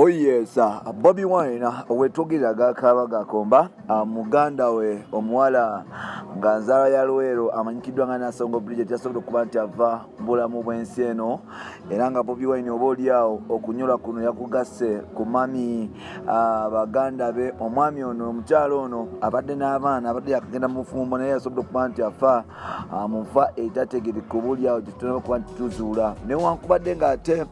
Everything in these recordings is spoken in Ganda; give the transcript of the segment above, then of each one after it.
Oh yes, Bobby Wine wetwogerera gakaba gakomba muganda we omuwala nganzala ya Luwero amanyikiddwa nga Nasongo Bridget yasobola okuba nti ava bulamu bw'ensi eno era nga Bobby Wine oba oliawo okunyolwa kuno yakugase ku mami baganda be. Omwami ono omukyalo ono abadde n'abaana abadde yakagenda mu bufumbo naye yasobola okuba nti afa mu nfa etategerekeka oba oliawo gye tulina okuba nti tuzuula newankubadde ng'ate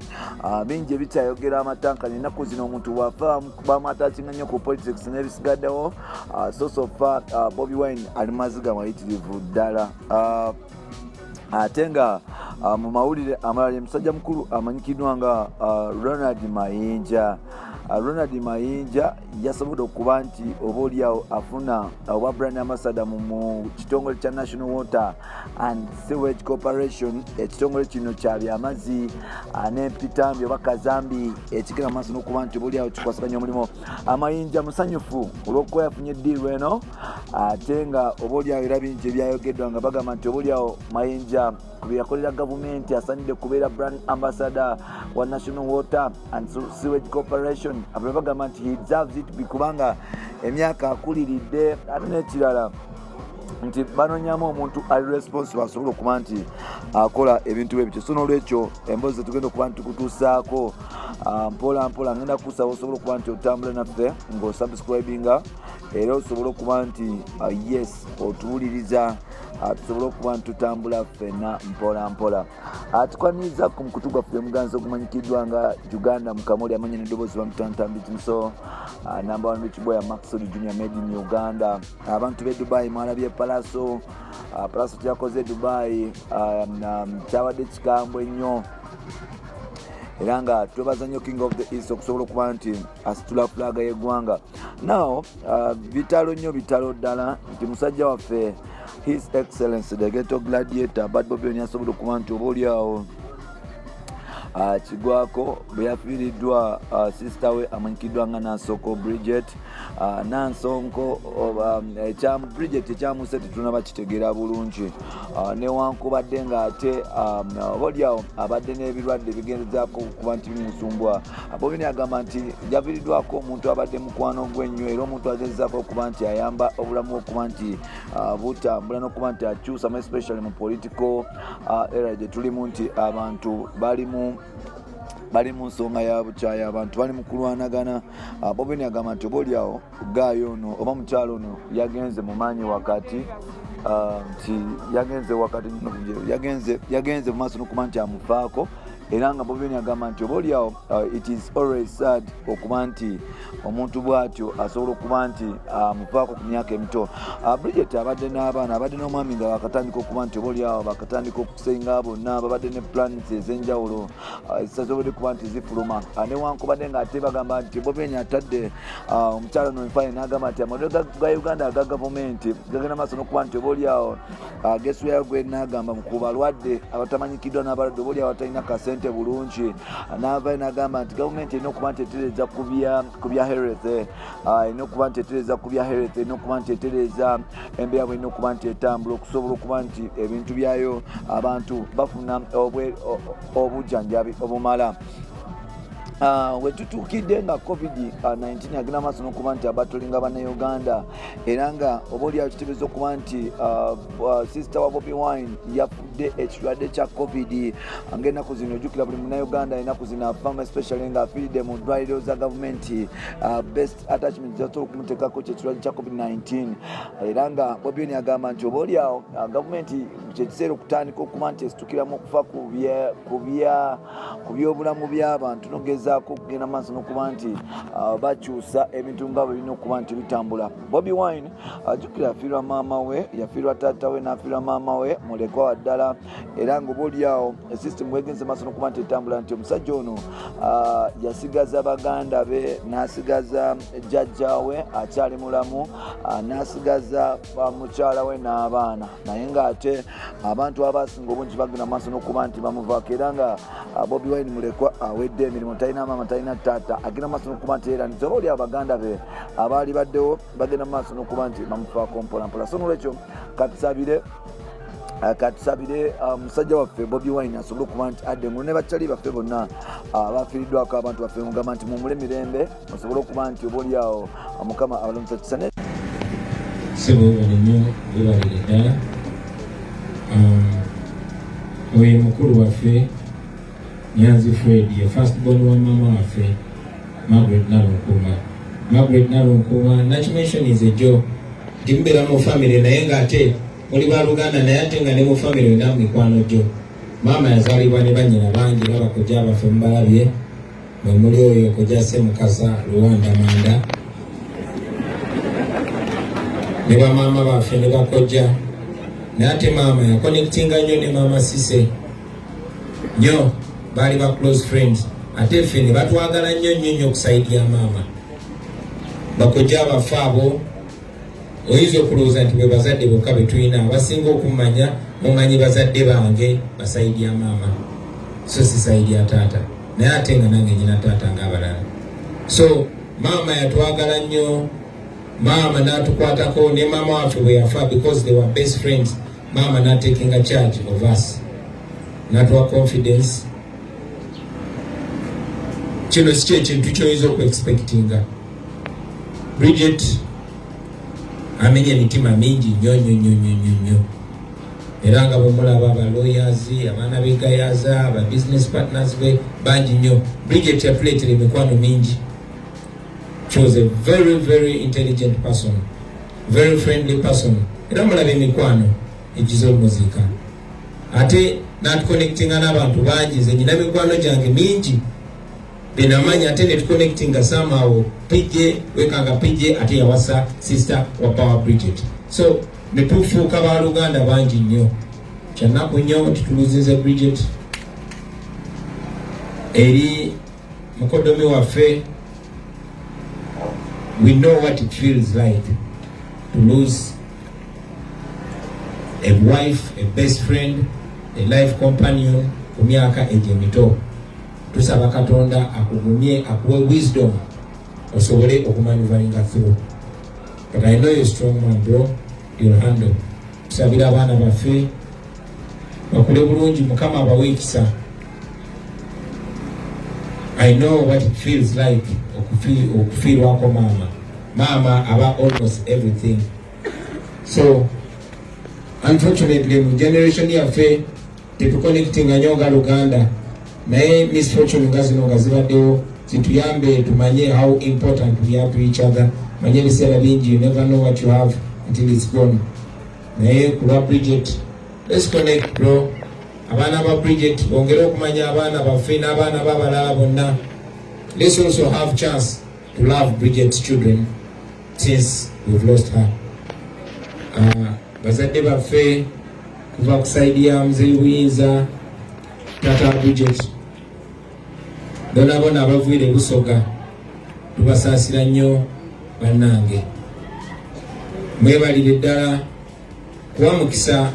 bingi ebikyayogera amatanka ennaku zino omuntu bw'afa kubamu atakinga nnyo ku politics n'ebisigaddewo so far Bobby Wine ali maziga mayitirivu ddala. Ate nga mu mawulire amalala omusajja mukulu amanyikiddwa nga Ronald Mayinja. Ronald Mayinja yasobola okuba nti oba oliawo afuna obwa brand ambassador mu kitongole kya National Water and Sewage Corporation. Ekitongole kino kya byamazzi n'empitambi oba kazambi ekigenda maaso n'okuba nti oba oliawo kikwasaganya omulimu. Amayinja musanyufu olw'okuba yafunye eddiirwa eno ate nga oba oliawo era bingi ebyayogeddwa nga bagamba nti oba oliawo Mayinja ku bye yakolera gavumenti asanidde kubeera brand ambassador wa National Water and Sewage Corporation. Abwe bagamba nti he deserves it kubanga emyaka akuliridde ate n'ekirala nti banonyamu omuntu ali responsible asobola okuba nti akola ebintu ebyo. So n'olwekyo emboozi tugenda okuba nti tukutuusaako mpola mpola ngenda kusaba osobola okuba nti otambula naffe ng'osubscribinga era osobola okuba nti yes otuwuliriza tusobola okuba nti tutambula ffenna mpola mpola. Tukwaniriza ku mukutu gwaffe muganzi ogumanyikiddwa nga Uganda Mukamuli amanya n'eddoboozi bamutantambitimuso number 1 rich boy Maxwell Junior made in Uganda. Abantu b'e Dubai mwalabye Palaso kyakoze Dubai kyawadde kikambwe nnyo era nga twebaza nnyo King of the East okusobola okuba nti asitula fulaga y'eggwanga. Now bitalo nnyo bitalo ddala nti musajja waffe His Excellency the Ghetto Gladiator Bad Bobby Wine yasobola okuba nti oba oliawo kigwako bwe yafiiriddwa sister we amanyikiddwa nga Nasongo Bridget. Nasongo Bridget ekyamuse tetunaba kitegeera bulungi newankubadde ng'ate oba oliawo abadde n'ebirwadde bigendezaako okuba nti bimusumbwa. Bobby agamba nti yaviiriddwako omuntu abadde mukwano gw'ennyo era omuntu agezezaako okuba nti ayamba obulamu okuba nti butambula n'okuba nti akyusa especially mu political era gye tulimu nti abantu bali mu nsonga ya bukyaayi abantu bali mu kulwanagana. Bobby agamba nti oba oliawo gaayo ono oba mukyalo ono yagenze mu maanyi wakati nti yagenze mu maaso n'okuba nti amufaako era nga Bobby agamba nti oba oliawo it is always sad okuba nti omuntu bw'atyo asobola okuba nti amufaako ku myaka emito. Bridget abadde n'abaana abadde n'omwami nga bakatandika okuba nti oba oliawo bakatandika okusenga bonna babadde ne plans ez'enjawulo zisasobodde kuba nti zifuluma newankubadde ng'ate bagamba nti Bobby atadde omukyalo nonfaye n'agamba nti amalwaliro ga Uganda aga gavumenti gagenda maaso n'okuba nti oba oliawo gesweyayo gwe n'agamba ku balwadde abatamanyikiddwa n'abalwadde oba oliawo atalina kasente bulungi n'avayo n'agamba nti gavumenti erina okuba nti etereza ku bya health erina okuba nti etereza ku bya health erina okuba nti etereza embeera bwe erina okuba nti etambula okusobola okuba nti ebintu byayo abantu bafuna obujjanjabi obumala. Wetutuukidde nga COVID-19 agenda maaso n'okuba nti abatulinga bannayuganda era nga oba oliawo kitegeeza okuba nti sister wa Bobby Wine yafudde ekirwadde kya COVID ng'ennaku zino ojjukira buli munnayuganda ennaku zino afamu especially nga afiiridde mu ddwaliro za gavumenti best attachment zasobola okumuteekako kyekirwadde kya COVID-19 era nga Bobby Wine agamba nti oba oliawo gavumenti kyekiseera okutandika okuba nti esitukiramu okufa ku by'obulamu by'abantu nogeza okugenda maaso n'okuba nti bakyusa ebintu nga bwe birina okuba nti bitambula. Bobby Wine ajjukira yafiirwa maama we yafiirwa taata we n'afiirwa maama we mulekwa wa ddala era nga oba oliawo system wegenze maaso n'okuba nti etambula nti omusajja ono yasigaza baganda be n'asigaza jjajja we akyali mulamu n'asigaza mukyala we n'abaana naye ng'ate abantu abasinga obungi bagenda maaso n'okuba nti bamuvaako era nga Bobby Wine mulekwa awedde emirimu talina maama talina taata agenda maaso n'okuba nti era nti oba oli abaganda be abaali baddewo bagenda maaso n'okuba nti bamufaako mpola mpola. So n'olwekyo katusabire katusabire musajja waffe Bobi Wine asobole okuba nti adde ngo ne bakyali baffe bonna abafiiriddwako abantu baffe mugamba nti mumule mirembe osobole okuba nti oboli awo Mukama abalonza kisane sebo nnyo bebalire ddala oyo mukulu waffe Nyanzi Fred ye first born wa mama waffe Margaret Nalunkuuma nakimention is a joke timbeera mu family naye ng'ate oli ba Luganda naye ate nga ne mu family na mikwano gyo mama yazaalibwa ne bannyina bangi n'abakojja baffe mubalabye mwe muli oyo kojja Ssemukasa Luwanda Manda ne bamaama baffe ne bakojja naye ate maama yakonectinga nnyo ne maama Sise nnyo baali ba close friends ate ffe ne batwagala nnyo okusaidia maama bakojja baffe abo oyinza okulowooza nti bwe bazadde bokka be tulina abasinga okumanya mumanyi bazadde bange basaidia maama so sisaidia taata naye ate nga nange nyina taata ng'abalala so maama yatwagala nnyo maama n'atukwatako ne maama waffe bwe yafa because they were best friends maama n'atakinga charge of us n'atuwa confidence kino si kyekintu kyoyinza okuexpectinga Bridget amenye emitima mingi nnyo era nga bwemulaba aba lawyers abaana begayaza aba business partners be bangi nnyo Bridget yatuleetera emikwano mingi. She was a very intelligent person, very friendly person era mulaba emikwano egize omuzika ate n'atuconnectinga n'abantu bangi nze nyina mikwano gyange mingi benamanya ate netuconnectinga somehow pije wekanga pije ate yawasa sister wa Power Bridget so netufuuka ba Luganda bangi nnyo kyanaku nnyo tituluzinze Bridget eri mukodomi waffe. We know what it feels like to lose a wife, a best friend, a life companion ku myaka egyemito. Tusaba Katonda akugumye akuwe wisdom osobole okumanuvalinga through. But I know you're strong man bro, you'll handle. Tusabira abaana baffe bakule bulungi Mukama abaweekisa. I know what it feels like okufeel wako mama about almost everything. So unfortunately mu generation yaffe tetuconnectinga nnyo nga Luganda naye misfortune nga zino nga zibaddewo zituyambe tumanye how important we are to each other. Manye ebiseera bingi you never know what you have until it's gone. Naye kulwa Bridget, let's connect bro. Abaana ba Bridget bongere okumanya abaana baffe n'abaana b'abalala bonna. Let's also have chance to love Bridget's children since we've lost her. Bazadde baffe kuva kusaidia mzee Buyinza tata Bridget bona abavuire Busoga tubasaasira nnyo bannange mwebalire ddala kuba mukisa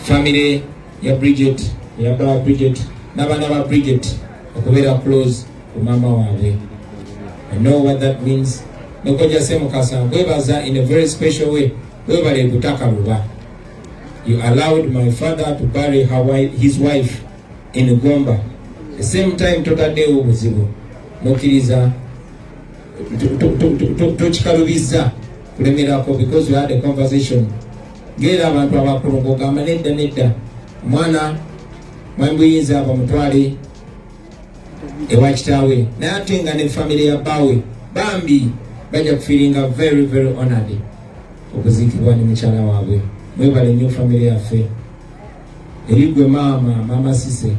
family ya Bridget ya Power Bridget n'abaana ba Bridget okubeera close ku mama waabwe. I know what that means. Nokojja Ssemukasa nkwebaza in a very special way. Webale kutaka luba. You allowed my father to bury his wife in Gomba. The same time totaddewo obuzibu nokkiriza tokikalubiza kulemerako because we had a conversation. Ngera abantu abakulu ng'ogamba nedda omwana Buyinza bamutwale ewa kitaawe naye ate nga ne family ya bbaawe bambi bajja kufiiringa very honored okuziikibwa ne mukyala waabwe. Mwebale nnyo family yaffe erigwe mama Sise.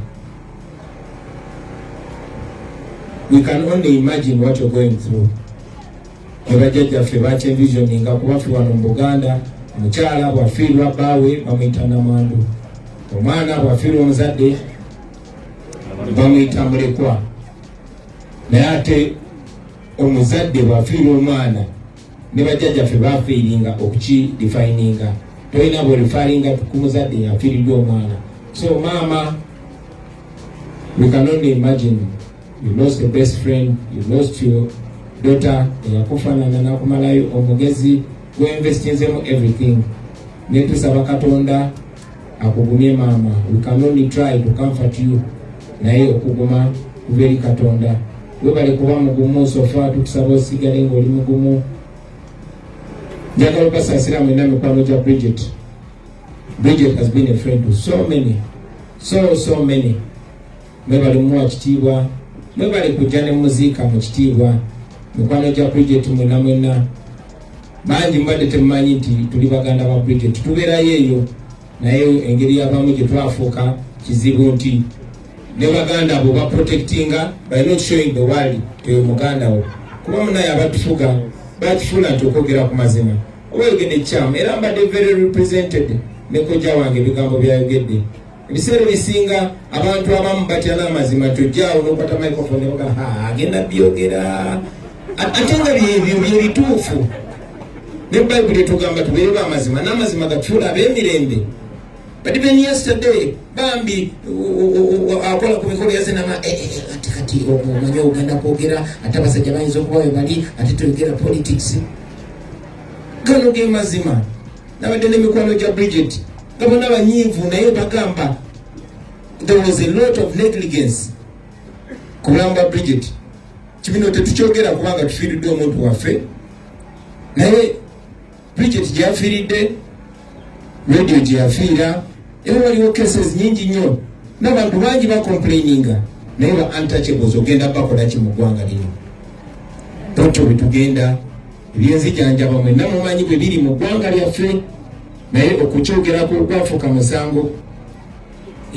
We can only imagine what you're going through. Ebajjajjaffe bakyenvisioninga kuba ffe wano mu Buganda omukyala bwafiirwa bbaawe bamuyita Namwandu, omwana bwafiirwa omuzadde bamuyita mulekwa, naye ate omuzadde bwafiirwa omwana ne bajjajjaffe bafiiringa okukidefininga. Tolina bwerifaringa ku muzadde yafiiriddwa omwana. So mama, we can only imagine you lost a best friend, you lost your daughter eyakufaanana nakumalayo omugezi gweinvestinzemu everything. Netusaba Katonda akugumye mama. We can only try to comfort you. Naye okuguma kuberi Katonda. Webale kuba mugumu sofa tukusaba osigale ng'oli mugumu. Njagala okasasira mwena mikwano gya Bridget. Bridget has been a friend to so many. So many. Mwebale muwa kitiibwa. Mwebale kujja ne muziika mu kitiibwa. Mikwano gya Bridget mwena. Bangi mbadde temumanyi nti tuli baganda ba Bridget. Tubeerayo eyo. Naye engeri y'abamu gye twafuuka kizibu nti ne baganda abo baprotectinga by not showing the world to muganda wo. Kuba munaye abatufuga batufuula nti okwogera ku mazima. Oba oyogedde ekyamu era mbadde very represented ne kojja wange ebigambo byayogedde. Ebiseera ebisinga abantu abamu batya n'amazima tojjaawo n'okwata microphone ne baga agenda byogera ate nga bye bituufu. Ne Bible etugamba tubeere b'amazima n'amazima gatufuula ab'emirembe. But even yesterday, Bambi akola ku mikolo yasenama kati omanyi ogenda kwogera ate abasajja bayinza okuba we bali ate toyogera politics. Gano ge mazima. Nabadde n'emikwano gya Bridget nga bonna banyiivu naye bagamba there was a lot of negligence ku bulamu bwa Bridget. Kibino tetukyogera kubanga tufiiridde omuntu waffe, naye Bridget gyafiiridde, radio gyafiira. Era waliwo cases nyingi nnyo n'abantu bangi bacomplaininga naye ba untouchables ogenda bakola ki mu ggwanga lino. Toto bwe tugenda ebyenzijanjaba mwenna mumanyi bwe biri mu ggwanga lyaffe, naye okukyogerako gwafuuka musango.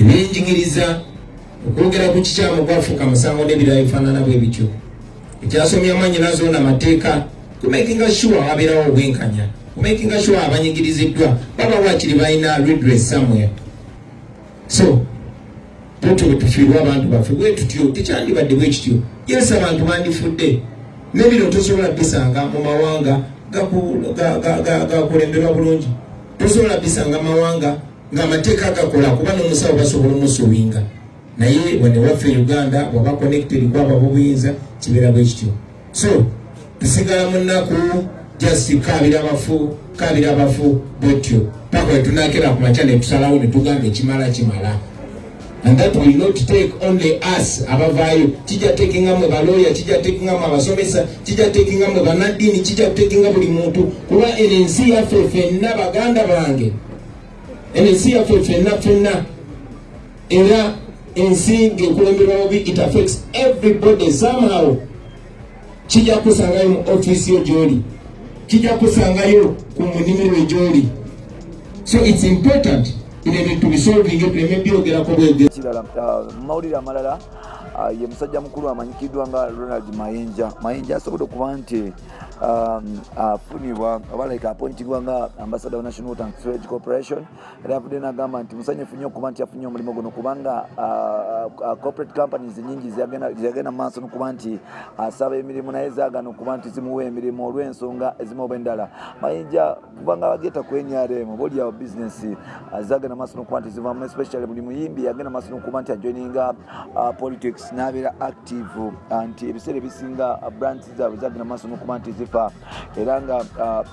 Ebyenjigiriza okwogera ku kikyamu gwafuuka musango n'ebirala bifaanana bwe bityo. Ekyasomya manyi nazoona amateeka kumakinga sure wabeerawo obwenkanya, kumakinga sure abanyigiriziddwa baba wakiri balina redress somewhere. So toto bwe tufiirwa abantu baffe bwe tutyo tekyandibadde bwe kityo. Yes, abantu bandifudde n'ebino tosobola bisanga mu mawanga gakulemberwa bulungi. Tosobola bisanga mawanga ng'amateeka gakola kuba n'omusawo basobola omusuubinga. Naye wano waffe Uganda waba connected kwaba bobuyinza kibeera bwe kityo. So tusigala mu nnaku just kabira abafu bwetyo paka wetunakera ku makya ne tusalawo ne tugamba ekimala. And that will not take only us abavaayo. Kijja takinga mwe baloya, kijja takinga mwe abasomesa, kijja takinga mwe banadini, kijja takinga buli muntu. Kuba ensi yaffe ffenna baganda bange, ensi yaffe ffenna era ensi ng'ekulemberwa bubi, it affects everybody somehow. Kijja kusangayo mu office yo gy'oli, kijja kusangayo ku munimiro gy'oli. So it's important to be solving it. Maybe ogerako bwege kirala mawulire amalala ye musajja mukulu amanyikiddwa nga Ronald Mayinja asobodde okuba nti afunibwa oba like appointibwa nga ambassador wa National Water and Sewage Corporation. Era avudde n'agamba nti musanyufu nnyo okuba nti afunye omulimu guno kubanga corporate companies nyingi ziyagenda maaso n'okuba nti asaba emirimu naye zaagana okuba nti zimuwa emirimu olw'ensonga ezimu endala. Mayinja kubanga bageta ku NRM boli awo business zaagenda maaso n'okuba nti zivamu, especially buli muyimbi yagenda maaso n'okuba nti ajoininga politics n'abeera active nti ebiseera ebisinga brands zaabwe zaagenda maaso n'okuba nti zifa era nga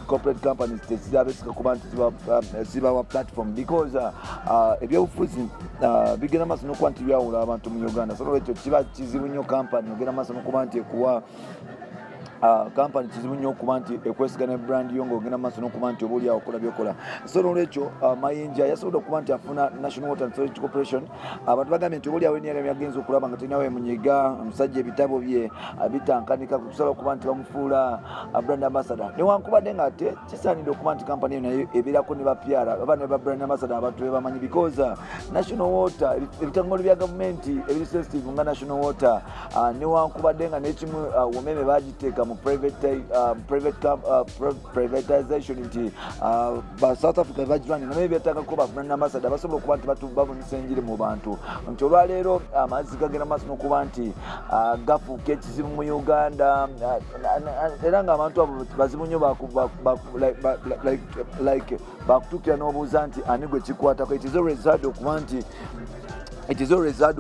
corporate companies tezirabesika kuba nti zibawa platform because ebyobufuzi bigenda maaso n'okuba nti byawula abantu mu Uganda. So olwekyo kiba kizibu nnyo company ogenda maaso n'okuba nti ekuwa company kizibu nnyo okuba nti ekwesigana brand yo ng'ogenda maaso n'okuba nti oba oli awo okola byokola. So olwekyo Mayinja yasobodde okuba nti afuna National Water and Sewage Corporation. Abantu bagambye nti oba oli awo NRM yagenza okulaba nga talinawo emunyiga omusajja ebitabo bye bitankanika kusobola okuba nti bamufuula brand ambassador. Newankubadde nga ate kisaanidde okuba nti company yo nayo ebeerako ne ba PR oba ne ba brand ambassador abantu be bamanyi because National Water ebitongole bya gavumenti ebiri sensitive nga National Water newankubadde nga n'ekimu umeme bagiteeka mu privatization nti ba South Africa bajirani naye byataka ko ba brand ambassador basobola okuba nti babonesa enjiri mu bantu nti olwaleero amazzi gagenda maaso n'okuba nti gafuuka ekizibu mu Uganda era nga abantu abo bazibu nnyo bakutuukira n'obuuza nti ani gwe kikwatako. It is always hard okuba nti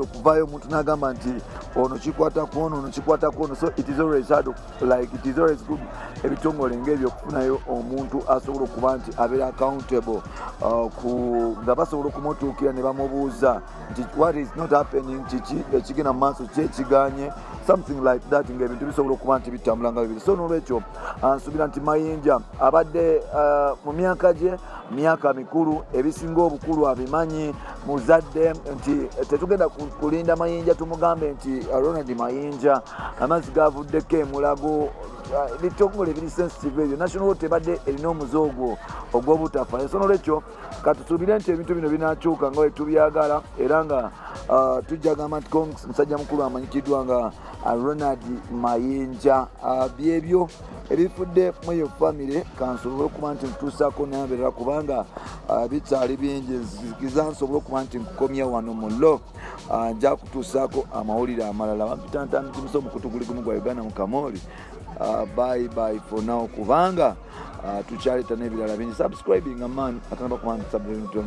okuvaayo omuntu n'agamba nti ono kikwata kuono, so it is always hard, like it is always good ebitongole ng'ebyo okufunayo omuntu asobola okuba nti abeera accountable nga basobola okumutuukira ne bamubuuza nti what is not happening, kiki ekigenda mu maaso kyekiganye, something like that, ng'ebintu bisobola okuba nti bitambula nga bibiri. So n'olwekyo nsuubira nti Mayinja abadde mu myaka mikulu, ebisinga obukulu abimanyi, muzadde, nti tetugenda kulinda Mayinja tumugambe nti Ronald Mayinja amazzi gavuddeko emulago, ebitongole biri sensitive ebyo, national road tebadde erina omuzoogo ogw'obutafa. So n'olwekyo katusuubire nti ebintu bino binakyuka nga wetubyagala, era nga tujja gamba nti musajja mukulu amanyikiddwa nga Ronald Mayinja. Byebyo ebifudde mu eyo famire, kansobole okuba nti ntuusaako naberera kubanga bikyali bingi, nzikiza nsobole okuba nti nkukomya wano mu lo, nja kutuusaako amawulire amalala. Wampitantani kimusa omukutu guli gumu gwa Uganda mu Kamoli. Bye for now kubanga tukyaleta n'ebirala bingi. Subscribing man atanaba kuba nti subscribe to